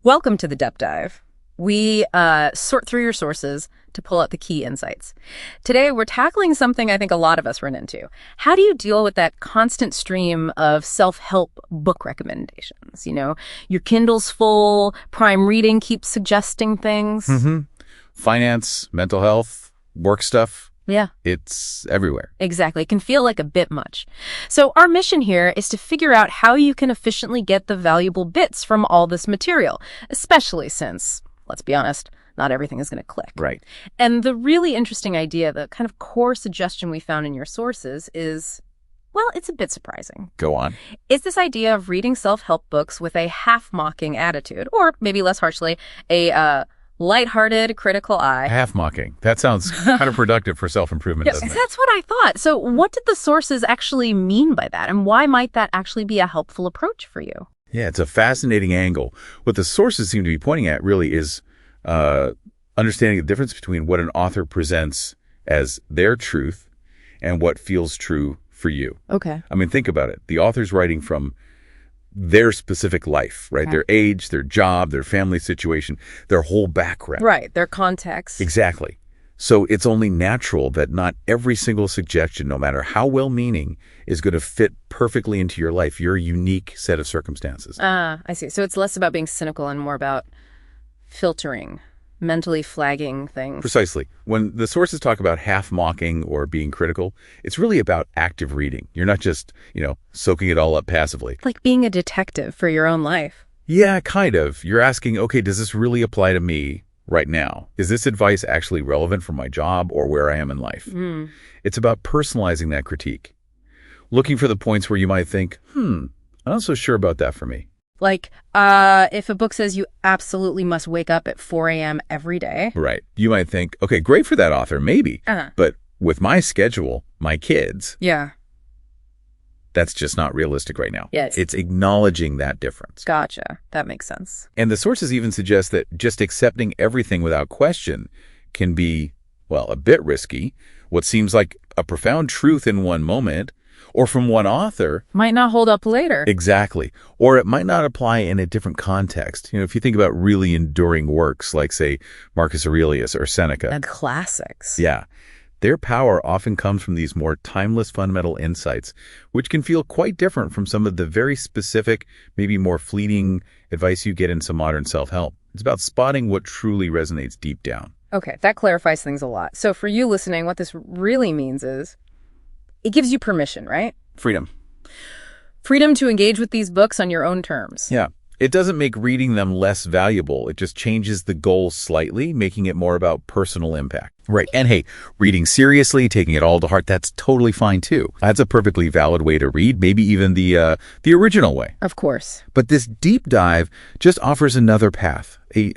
Welcome to the Depth Dive. We sort through your sources to pull out the key insights. Today, we're tackling something I think a lot of us run into. How do you deal with that constant stream of self-help book recommendations? You know, your Kindle's full, Prime Reading keeps suggesting things. Finance, mental health, work stuff. Yeah. It's everywhere. Exactly. It can feel like a bit much. So our mission here is to figure out how you can efficiently get the valuable bits from all this material, especially since, let's be honest, not everything is going to click. Right. And the really interesting idea, the kind of core suggestion we found in your sources is, well, it's a bit surprising. Go on. It's this idea of reading self-help books with a half-mocking attitude, or maybe less harshly, a lighthearted, critical eye. Half mocking. That sounds counterproductive for self-improvement, Yes, doesn't it? that's what I thought. So what did the sources actually mean by that? And why might that actually be a helpful approach for you? Yeah, it's a fascinating angle. What the sources seem to be pointing at really is understanding the difference between what an author presents as their truth and what feels true for you. Okay. I mean, think about it. The author's writing from their specific life, right? Okay. Their age, their job, their family situation, their whole background. Right, their context. Exactly. So it's only natural that not every single suggestion, no matter how well-meaning, is going to fit perfectly into your life, your unique set of circumstances. I see. So it's less about being cynical and more about filtering, mentally flagging things. Precisely. When the sources talk about half-mocking or being critical, it's really about active reading. You're not just, soaking it all up passively. Like being a detective for your own life. Yeah, kind of. You're asking, okay, does this really apply to me right now? Is this advice actually relevant for my job or where I am in life? It's about personalizing that critique. Looking for the points where you might think, I'm not so sure about that for me. Like, if a book says you absolutely must wake up at 4 a.m. every day. Right. You might think, okay, great for that author, maybe. But with my schedule, my kids, Yeah. that's just not realistic right now. Yes. It's acknowledging that difference. Gotcha. That makes sense. And the sources even suggest that just accepting everything without question can be, well, a bit risky. What seems like a profound truth in one moment or from one author Might not hold up later. Exactly. Or it might not apply in a different context. If you think about really enduring works like, say, Marcus Aurelius or Seneca. The classics. Yeah. Their power often comes from these more timeless fundamental insights, which can feel quite different from some of the very specific, maybe more fleeting advice you get in some modern self-help. It's about spotting what truly resonates deep down. Okay, that clarifies things a lot. So for you listening, what this really means is it gives you permission, right? Freedom. Freedom to engage with these books on your own terms. Yeah. It doesn't make reading them less valuable. It just changes the goal slightly, making it more about personal impact. Right. And hey, reading seriously, taking it all to heart, that's totally fine too. That's a perfectly valid way to read, maybe even the original way. Of course. But this deep dive just offers another path, a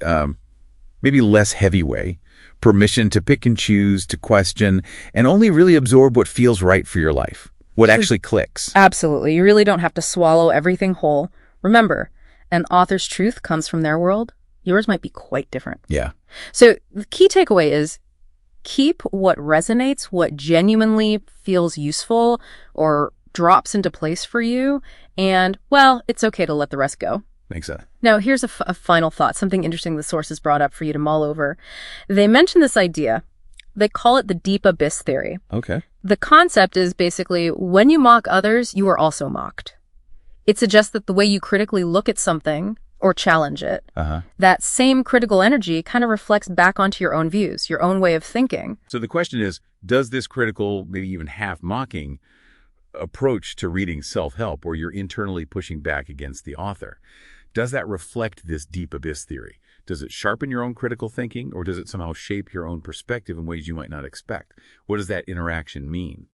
maybe less heavy way, permission to pick and choose, to question, and only really absorb what feels right for your life, what actually clicks. Absolutely. You really don't have to swallow everything whole. Remember, an author's truth comes from their world. Yours might be quite different. Yeah. So the key takeaway is keep what resonates, what genuinely feels useful or drops into place for you. And, well, it's okay to let the rest go. Makes sense. Now, here's a final thought, something interesting the sources brought up for you to mull over. They mention this idea. They call it the deep abyss theory. Okay. The concept is basically when you mock others, you are also mocked. It suggests that the way you critically look at something or challenge it, that same critical energy kind of reflects back onto your own views, your own way of thinking. So the question is, does this critical, maybe even half-mocking approach to reading self-help, where you're internally pushing back against the author, does that reflect this deep abyss theory? Does it sharpen your own critical thinking, or does it somehow shape your own perspective in ways you might not expect? What does that interaction mean?